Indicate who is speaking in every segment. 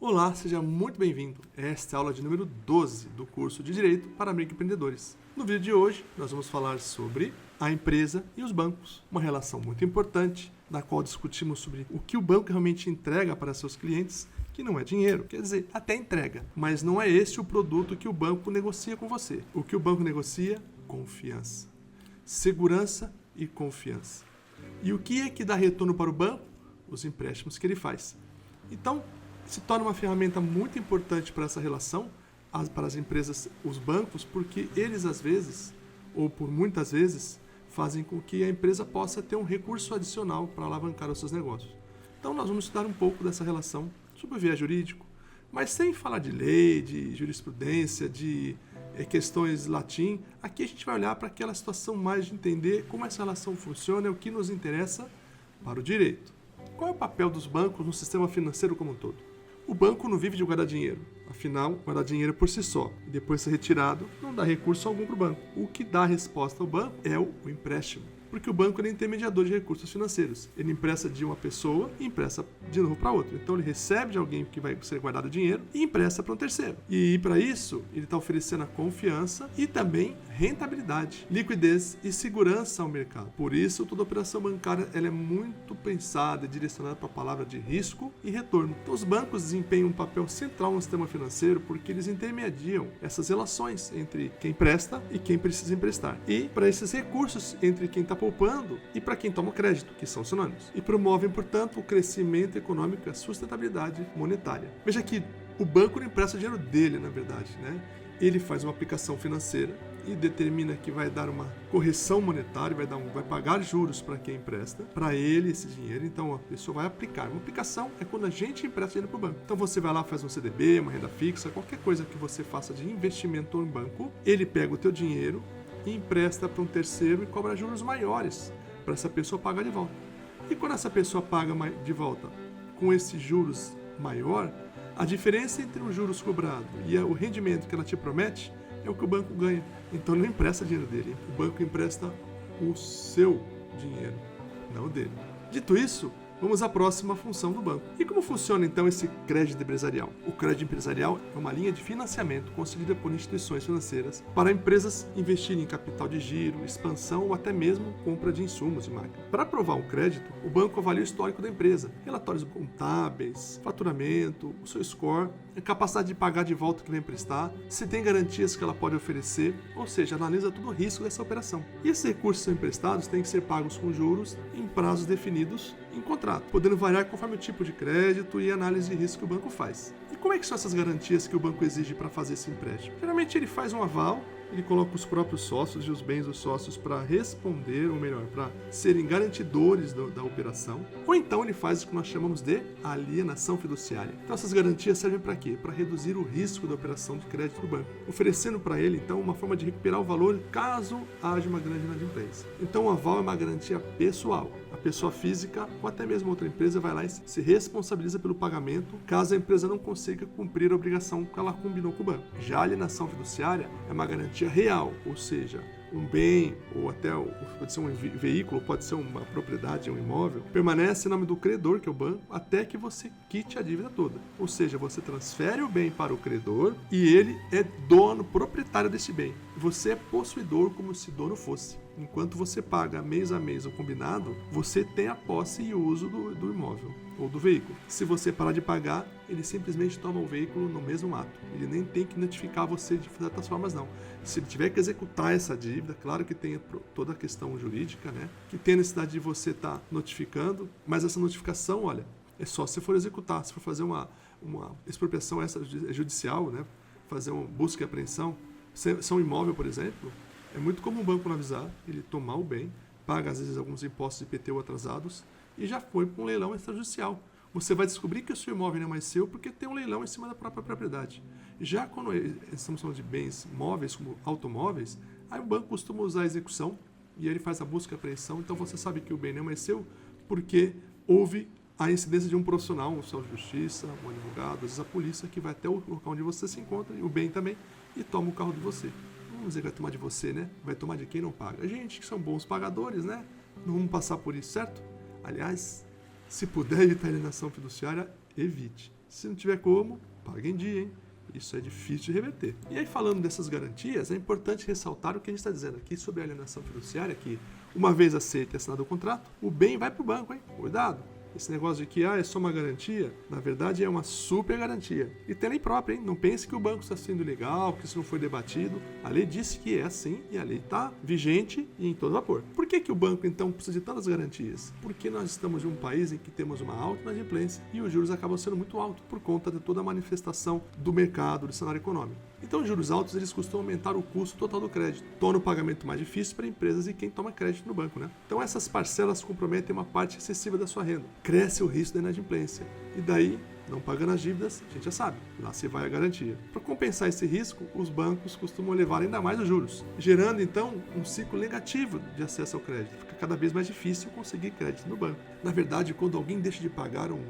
Speaker 1: Olá, seja muito bem-vindo. Esta é a aula de número 12 do curso de Direito para Microempreendedores. No vídeo de hoje, nós vamos falar sobre a empresa e os bancos, uma relação muito importante, na qual discutimos sobre o que o banco realmente entrega para seus clientes, que não é dinheiro, quer dizer, até entrega, mas não é esse o produto que o banco negocia com você. O que o banco negocia? Confiança, segurança e confiança. E o que é que dá retorno para o banco? Os empréstimos que ele faz. Então, se torna uma ferramenta muito importante para essa relação, para as empresas, os bancos, porque eles às vezes, ou por muitas vezes, fazem com que a empresa possa ter um recurso adicional para alavancar os seus negócios. Então nós vamos estudar um pouco dessa relação sobre o viés jurídico, mas sem falar de lei, de jurisprudência, de questões latim. Aqui a gente vai olhar para aquela situação mais de entender como essa relação funciona e o que nos interessa para o direito. Qual é o papel dos bancos no sistema financeiro como um todo? O banco não vive de guardar dinheiro, afinal, guardar dinheiro por si só e depois ser retirado não dá recurso algum para o banco. O que dá resposta ao banco é o empréstimo, porque o banco é intermediador de recursos financeiros. Ele empresta de uma pessoa e empresta de novo para outra. Então ele recebe de alguém que vai ser guardado dinheiro e empresta para um terceiro. E para isso, ele está oferecendo a confiança e também rentabilidade, liquidez e segurança ao mercado. Por isso, toda operação bancária ela é muito pensada e direcionada para a palavra de risco e retorno. Então, os bancos desempenham um papel central no sistema financeiro porque eles intermediam essas relações entre quem presta e quem precisa emprestar. E para esses recursos entre quem está poupando e para quem toma crédito, que são sinônimos. E promovem, portanto, o crescimento econômico e a sustentabilidade monetária. Veja que o banco não empresta o dinheiro dele, na verdade, né? Ele faz uma aplicação financeira e determina que vai dar uma correção monetária, vai pagar juros para quem empresta, para ele esse dinheiro, então a pessoa vai aplicar. Uma aplicação é quando a gente empresta dinheiro para o banco. Então você vai lá, faz um CDB, uma renda fixa, qualquer coisa que você faça de investimento em banco, ele pega o teu dinheiro e empresta para um terceiro e cobra juros maiores para essa pessoa pagar de volta. E quando essa pessoa paga de volta com esses juros maior, a diferença entre os juros cobrados e o rendimento que ela te promete é o que o banco ganha. Então ele não empresta dinheiro dele, o banco empresta o seu dinheiro, não o dele. Dito isso, vamos à próxima função do banco. E como funciona então esse crédito empresarial? O crédito empresarial é uma linha de financiamento concedida por instituições financeiras para empresas investirem em capital de giro, expansão ou até mesmo compra de insumos e máquinas. Para aprovar um crédito, o banco avalia o histórico da empresa, relatórios contábeis, faturamento, o seu score, a capacidade de pagar de volta o que vai emprestar, se tem garantias que ela pode oferecer, ou seja, analisa todo o risco dessa operação. E esses recursos são emprestados têm que ser pagos com juros em prazos definidos em contrato, podendo variar conforme o tipo de crédito e análise de risco que o banco faz. E como é que são essas garantias que o banco exige para fazer esse empréstimo? Geralmente ele faz um aval, ele coloca os próprios sócios e os bens dos sócios para responder, ou melhor, para serem garantidores da operação, ou então ele faz o que nós chamamos de alienação fiduciária. Então essas garantias servem para quê? Para reduzir o risco da operação de crédito do banco, oferecendo para ele então uma forma de recuperar o valor caso haja uma grande inadimplência. Então o aval é uma garantia pessoal. A pessoa física ou até mesmo outra empresa vai lá e se responsabiliza pelo pagamento caso a empresa não consiga cumprir a obrigação que ela combinou com o banco. Já a alienação fiduciária é uma garantia real, ou seja, um bem ou até pode ser um veículo, pode ser uma propriedade, um imóvel, permanece em nome do credor, que é o banco, até que você quite a dívida toda. Ou seja, você transfere o bem para o credor e ele é dono, proprietário desse bem. Você é possuidor como se dono fosse. Enquanto você paga mês a mês o combinado, você tem a posse e o uso do imóvel ou do veículo. Se você parar de pagar, ele simplesmente toma o veículo no mesmo ato. Ele nem tem que notificar você de certas formas, não. Se ele tiver que executar essa dívida, claro que tem toda a questão jurídica, né? Que tem a necessidade de você estar notificando, mas essa notificação, olha, é só se for executar, se for fazer uma expropriação judicial, né? Fazer uma busca e apreensão, se é um imóvel, por exemplo, é muito comum o banco não avisar, ele tomar o bem, paga às vezes alguns impostos de IPTU atrasados e já foi para um leilão extrajudicial. Você vai descobrir que o seu imóvel não é mais seu porque tem um leilão em cima da própria propriedade. Já quando estamos falando de bens móveis, como automóveis, aí o banco costuma usar a execução e ele faz a busca e apreensão, então você sabe que o bem não é mais seu porque houve a incidência de um profissional, um oficial de justiça, um advogado, às vezes a polícia, que vai até o local onde você se encontra, e o bem também, e toma o carro de você. Vamos dizer que vai tomar de você, né? Vai tomar de quem não paga. A gente que são bons pagadores, né? Não vamos passar por isso, certo? Aliás, se puder evitar a alienação fiduciária, evite. Se não tiver como, paga em dia, hein? Isso é difícil de reverter. E aí, falando dessas garantias, é importante ressaltar o que a gente está dizendo aqui sobre a alienação fiduciária, que uma vez aceito e assinado o contrato, o bem vai para o banco, hein? Cuidado! Esse negócio de que é só uma garantia, na verdade é uma super garantia. E tem lei própria, hein? Não pense que o banco está sendo ilegal, que isso não foi debatido. A lei disse que é assim e a lei está vigente e em todo vapor. Por que o banco, então, precisa de tantas garantias? Porque nós estamos em um país em que temos uma alta inadimplência e os juros acabam sendo muito altos por conta de toda a manifestação do mercado, do cenário econômico. Então, os juros altos eles costumam aumentar o custo total do crédito, torna o pagamento mais difícil para empresas e quem toma crédito no banco, né? Então, essas parcelas comprometem uma parte excessiva da sua renda. Cresce o risco da inadimplência. E daí, não pagando as dívidas, a gente já sabe, lá se vai a garantia. Para compensar esse risco, os bancos costumam elevar ainda mais os juros, gerando então um ciclo negativo de acesso ao crédito. Fica cada vez mais difícil conseguir crédito no banco. Na verdade, quando alguém deixa de pagar um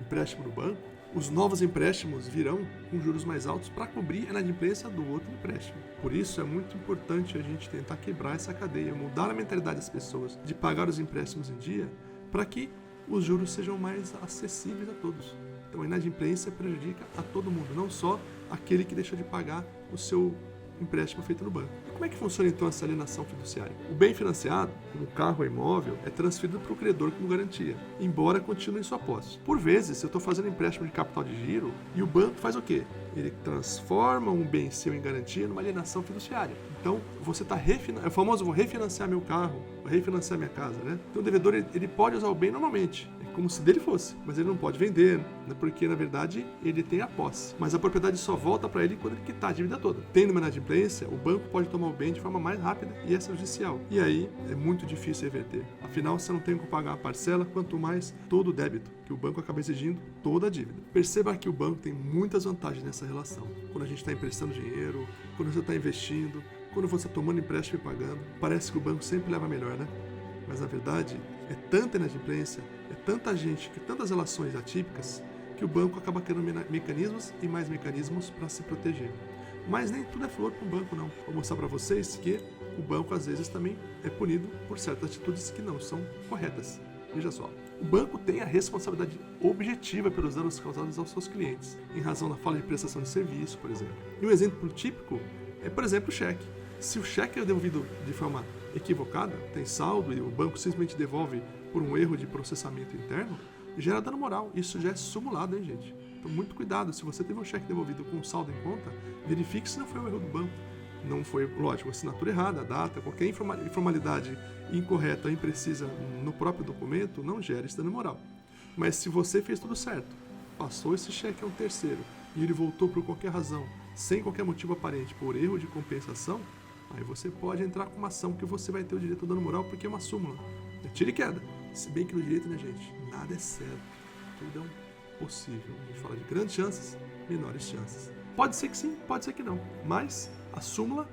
Speaker 1: empréstimo no banco, os novos empréstimos virão com juros mais altos para cobrir a inadimplência do outro empréstimo. Por isso é muito importante a gente tentar quebrar essa cadeia, mudar a mentalidade das pessoas de pagar os empréstimos em dia para que os juros sejam mais acessíveis a todos. Então a inadimplência prejudica a todo mundo, não só aquele que deixou de pagar o seu empréstimo feito no banco. E como é que funciona então essa alienação fiduciária? O bem financiado, como carro ou imóvel, é transferido para o credor como garantia, embora continue em sua posse. Por vezes, eu estou fazendo empréstimo de capital de giro e o banco faz o quê? Ele transforma um bem seu em garantia numa alienação fiduciária. Então, você está é o famoso vou refinanciar meu carro, vou refinanciar minha casa, né? Então, o devedor ele pode usar o bem normalmente, é como se dele fosse, mas ele não pode vender, né? Porque, na verdade, ele tem a posse. Mas a propriedade só volta para ele quando ele quitar a dívida toda. Tendo uma inadimplência, o banco pode tomar o bem de forma mais rápida e extrajudicial. E aí, é muito difícil reverter. Afinal, você não tem como pagar a parcela, quanto mais todo o débito, que o banco acaba exigindo toda a dívida. Perceba que o banco tem muitas vantagens nessa relação. Quando a gente está emprestando dinheiro, quando você está investindo, quando você está tomando empréstimo e pagando, parece que o banco sempre leva melhor, né? Mas na verdade, é tanta inadimplência, é tanta gente, tantas relações atípicas, que o banco acaba criando mecanismos e mais mecanismos para se proteger. Mas nem tudo é flor para o banco, não. Vou mostrar para vocês que o banco às vezes também é punido por certas atitudes que não são corretas. Veja só. O banco tem a responsabilidade objetiva pelos danos causados aos seus clientes, em razão da falta de prestação de serviço, por exemplo. E um exemplo típico é, por exemplo, o cheque. Se o cheque é devolvido de forma equivocada, tem saldo e o banco simplesmente devolve por um erro de processamento interno, gera dano moral. Isso já é simulado, hein, gente? Então, muito cuidado. Se você teve um cheque devolvido com saldo em conta, verifique se não foi um erro do banco. Não foi, lógico, assinatura errada, a data, qualquer informalidade incorreta ou imprecisa no próprio documento não gera esse dano moral. Mas se você fez tudo certo, passou esse cheque a um terceiro e ele voltou por qualquer razão, sem qualquer motivo aparente, por erro de compensação, aí você pode entrar com uma ação que você vai ter o direito ao dano moral porque é uma súmula. É tira e queda. Se bem que no direito, né, gente, nada é certo. Tudo é um possível. A gente fala de grandes chances, menores chances. Pode ser que sim, pode ser que não. Mas a súmula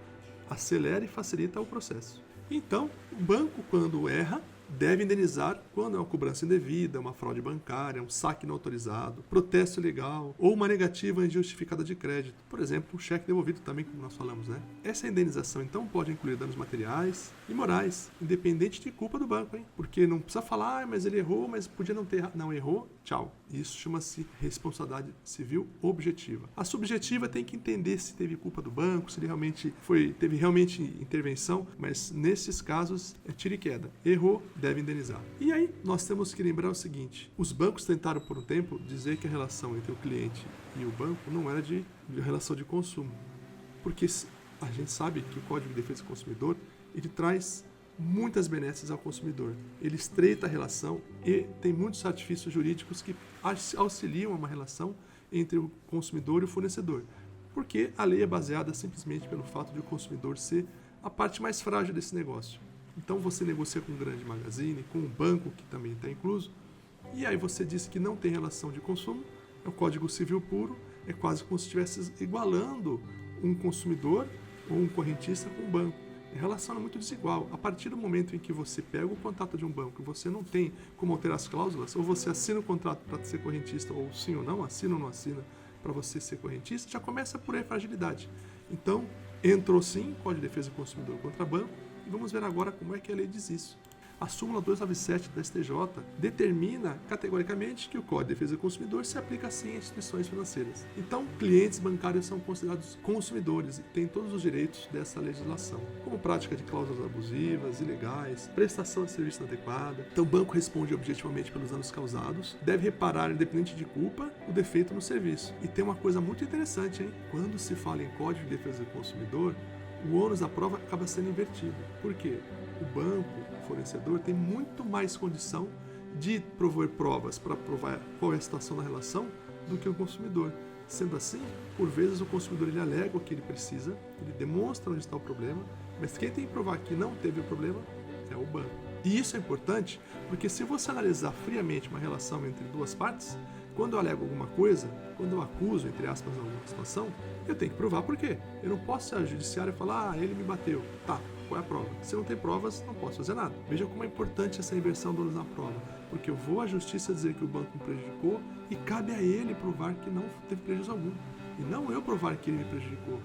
Speaker 1: acelera e facilita o processo. Então, o banco, quando erra, deve indenizar quando é uma cobrança indevida, uma fraude bancária, um saque não autorizado, protesto ilegal ou uma negativa injustificada de crédito. Por exemplo, um cheque devolvido também, como nós falamos, né? Essa indenização, então, pode incluir danos materiais e morais, independente de culpa do banco, hein? Porque não precisa falar, mas ele errou, mas podia não ter errado. Não, errou, tchau. Isso chama-se responsabilidade civil objetiva. A subjetiva tem que entender se teve culpa do banco, se ele realmente teve realmente intervenção, mas nesses casos é tiro e queda. Errou, deve indenizar. E aí, nós temos que lembrar o seguinte, os bancos tentaram por um tempo dizer que a relação entre o cliente e o banco não era de relação de consumo, porque a gente sabe que o Código de Defesa do Consumidor, ele traz muitas benesses ao consumidor. Ele estreita a relação e tem muitos artifícios jurídicos que auxiliam a uma relação entre o consumidor e o fornecedor, porque a lei é baseada simplesmente pelo fato de o consumidor ser a parte mais frágil desse negócio. Então você negocia com um grande magazine, com um banco que também está incluso, e aí você diz que não tem relação de consumo, é o Código Civil puro, é quase como se estivesse igualando um consumidor ou um correntista com um banco. A relação é muito desigual. A partir do momento em que você pega o contato de um banco e você não tem como alterar as cláusulas, ou você assina o contrato para ser correntista, ou sim ou não, assina ou não assina para você ser correntista, já começa por aí a fragilidade. Então, entrou sim Código de Defesa do Consumidor contra banco, e vamos ver agora como é que a lei diz isso. A súmula 297 da STJ determina categoricamente que o Código de Defesa do Consumidor se aplica sim a instituições financeiras. Então, clientes bancários são considerados consumidores e têm todos os direitos dessa legislação, como prática de cláusulas abusivas, ilegais, prestação de serviço inadequada. Então, o banco responde objetivamente pelos danos causados, deve reparar, independente de culpa, o defeito no serviço. E tem uma coisa muito interessante, hein? Quando se fala em Código de Defesa do Consumidor, o ônus da prova acaba sendo invertido. Por quê? O banco, o fornecedor, tem muito mais condição de prover provas para provar qual é a situação da relação do que o consumidor. Sendo assim, por vezes o consumidor ele alega o que ele precisa, ele demonstra onde está o problema, mas quem tem que provar que não teve o problema é o banco. E isso é importante porque se você analisar friamente uma relação entre duas partes, quando eu alego alguma coisa, quando eu acuso, entre aspas, alguma situação, eu tenho que provar por quê. Eu não posso ser judiciário e falar, ele me bateu. Tá, qual é a prova? Se não tem provas, não posso fazer nada. Veja como é importante essa inversão do ônus na prova, porque eu vou à justiça dizer que o banco me prejudicou e cabe a ele provar que não teve prejuízo algum, e não eu provar que ele me prejudicou.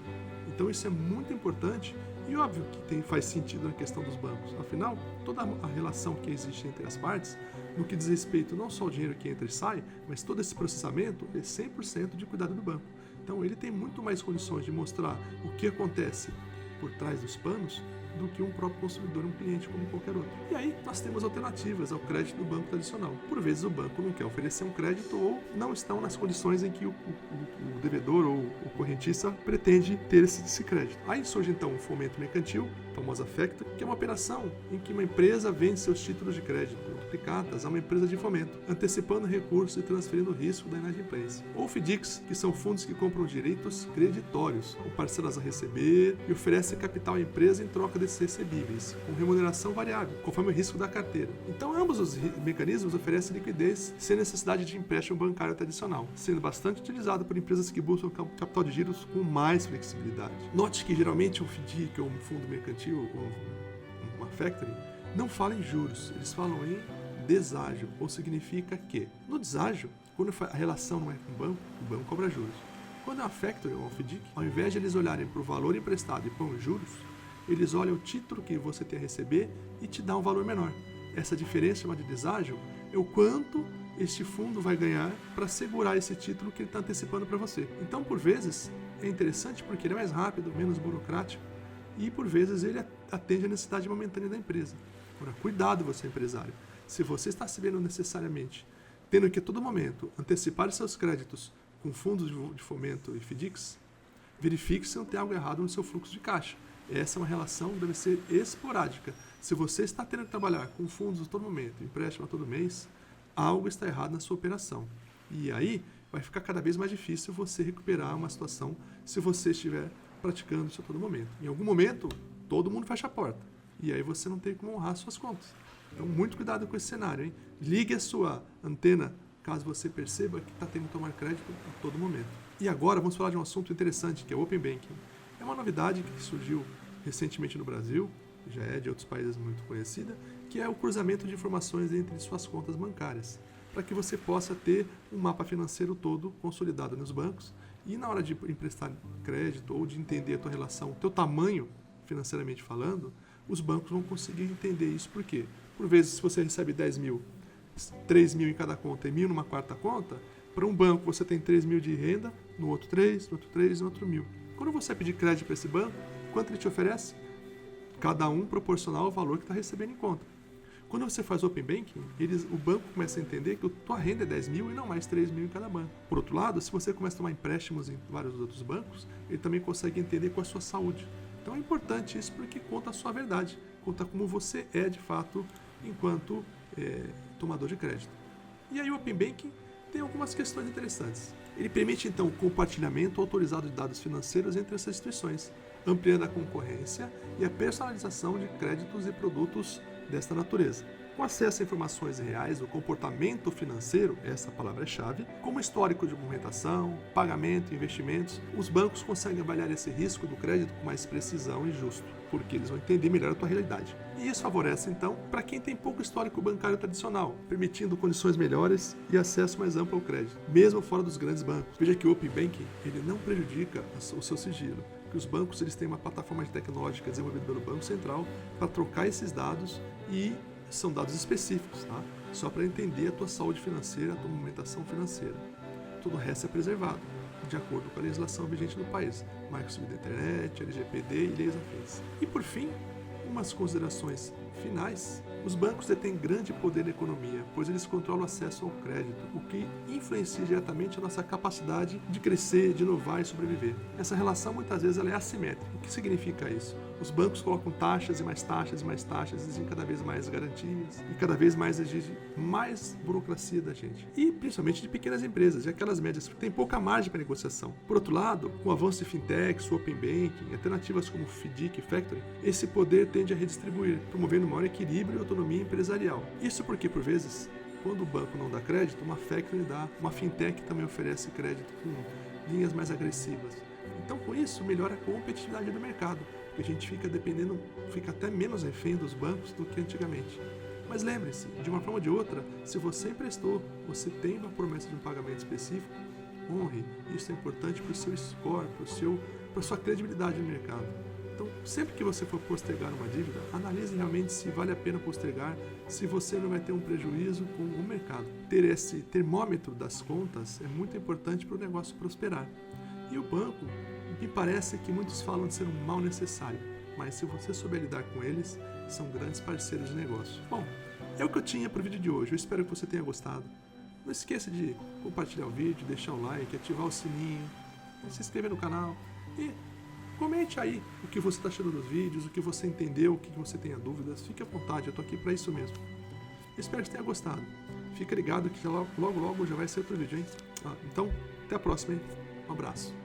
Speaker 1: Então isso é muito importante e óbvio que faz sentido na questão dos bancos. Afinal, toda a relação que existe entre as partes, no que diz respeito não só ao dinheiro que entra e sai, mas todo esse processamento é 100% de cuidado do banco. Então ele tem muito mais condições de mostrar o que acontece por trás dos panos do que um próprio consumidor, um cliente como qualquer outro. E aí nós temos alternativas ao crédito do banco tradicional. Por vezes o banco não quer oferecer um crédito ou não estão nas condições em que o devedor ou o correntista pretende ter esse crédito. Aí surge então o fomento mercantil, a famosa factoring, que é uma operação em que uma empresa vende seus títulos de crédito duplicadas a uma empresa de fomento, antecipando recursos e transferindo o risco da inadimplência. Ou FDICs, que são fundos que compram direitos creditórios, ou parcelas a receber, e oferecem capital à empresa em troca desses recebíveis, com remuneração variável, conforme o risco da carteira. Então, ambos os mecanismos oferecem liquidez sem necessidade de empréstimo bancário tradicional, sendo bastante utilizado por empresas que buscam capital de giros com mais flexibilidade. Note que, geralmente, um FDIC, ou um fundo mercantil, ou uma factoring, não fala em juros, eles falam em deságio, ou significa que, no deságio, quando a relação não é com o banco cobra juros. Quando é uma factoring ou um FDIC, ao invés de eles olharem para o valor emprestado e põem juros, eles olham o título que você tem a receber e te dá um valor menor. Essa diferença chamada de deságio é o quanto este fundo vai ganhar para segurar esse título que ele está antecipando para você. Então, por vezes, é interessante porque ele é mais rápido, menos burocrático e, por vezes, ele atende a necessidade momentânea da empresa. Agora, cuidado você empresário. Se você está se vendo necessariamente tendo que a todo momento antecipar seus créditos com fundos de fomento e FDICs, verifique se não tem algo errado no seu fluxo de caixa. Essa é uma relação que deve ser esporádica. Se você está tendo que trabalhar com fundos a todo momento, empréstimo a todo mês, algo está errado na sua operação. E aí vai ficar cada vez mais difícil você recuperar uma situação se você estiver praticando isso a todo momento. Em algum momento, todo mundo fecha a porta. E aí você não tem como honrar suas contas. Então, muito cuidado com esse cenário, hein? Ligue a sua antena caso você perceba que está tendo que tomar crédito a todo momento. E agora vamos falar de um assunto interessante, que é o Open Banking. É uma novidade que surgiu recentemente no Brasil, já é de outros países muito conhecida, que é o cruzamento de informações entre suas contas bancárias, para que você possa ter um mapa financeiro todo consolidado nos bancos e na hora de emprestar crédito ou de entender a tua relação, o teu tamanho financeiramente falando, os bancos vão conseguir entender isso. Por quê? Por vezes, se você recebe 10 mil, 3 mil em cada conta e 1.000 numa quarta conta, para um banco você tem 3 mil de renda, no outro 3, no outro 3 e no outro 1.000. Quando você pedir crédito para esse banco, quanto ele te oferece? Cada um proporcional ao valor que está recebendo em conta. Quando você faz Open Banking, o banco começa a entender que a tua renda é 10 mil e não mais 3 mil em cada banco. Por outro lado, se você começa a tomar empréstimos em vários outros bancos, ele também consegue entender qual é a sua saúde. Então é importante isso porque conta a sua verdade, conta como você é de fato enquanto tomador de crédito. E aí o Open Banking tem algumas questões interessantes. Ele permite então o compartilhamento autorizado de dados financeiros entre essas instituições, ampliando a concorrência e a personalização de créditos e produtos desta natureza. Com acesso a informações reais do comportamento financeiro, essa palavra-chave, como histórico de movimentação, pagamento e investimentos, os bancos conseguem avaliar esse risco do crédito com mais precisão e justo, porque eles vão entender melhor a tua realidade. E isso favorece, então, para quem tem pouco histórico bancário tradicional, permitindo condições melhores e acesso mais amplo ao crédito, mesmo fora dos grandes bancos. Veja que o Open Banking ele não prejudica o seu sigilo, que os bancos eles têm uma plataforma tecnológica desenvolvida pelo Banco Central para trocar esses dados e são dados específicos, tá? Só para entender a tua saúde financeira, a tua movimentação financeira. Todo o resto é preservado, de acordo com a legislação vigente no país, Marco Civil da Internet, LGPD e leis afins. E por fim, umas considerações finais. Os bancos detêm grande poder na economia, pois eles controlam o acesso ao crédito, o que influencia diretamente a nossa capacidade de crescer, de inovar e sobreviver. Essa relação muitas vezes ela é assimétrica. O que significa isso? Os bancos colocam taxas e mais taxas e mais taxas, exigem cada vez mais garantias e cada vez mais exigem mais burocracia da gente. E principalmente de pequenas empresas e aquelas médias que têm pouca margem para negociação. Por outro lado, com o avanço de fintechs, o open banking, alternativas como FDIC e Factoring, esse poder tende a redistribuir, promovendo maior equilíbrio e autonomia empresarial. Isso porque, por vezes, quando o banco não dá crédito, uma Factoring dá, uma fintech também oferece crédito com linhas mais agressivas. Então, com isso, melhora a competitividade do mercado, porque a gente fica até menos refém dos bancos do que antigamente. Mas lembre-se, de uma forma ou de outra, se você emprestou, você tem uma promessa de um pagamento específico, honre. Isso é importante para o seu score, para a sua credibilidade no mercado. Então, sempre que você for postergar uma dívida, analise realmente se vale a pena postergar, se você não vai ter um prejuízo com o mercado. Ter esse termômetro das contas é muito importante para o negócio prosperar. E o banco, me parece que muitos falam de ser um mal necessário, mas se você souber lidar com eles, são grandes parceiros de negócio. Bom, é o que eu tinha para o vídeo de hoje, eu espero que você tenha gostado. Não esqueça de compartilhar o vídeo, deixar o like, ativar o sininho, se inscrever no canal e comente aí o que você está achando dos vídeos, o que você entendeu, o que você tenha dúvidas. Fique à vontade, eu estou aqui para isso mesmo. Eu espero que tenha gostado. Fica ligado que logo já vai ser outro vídeo, hein? Então, até a próxima, hein? Um abraço.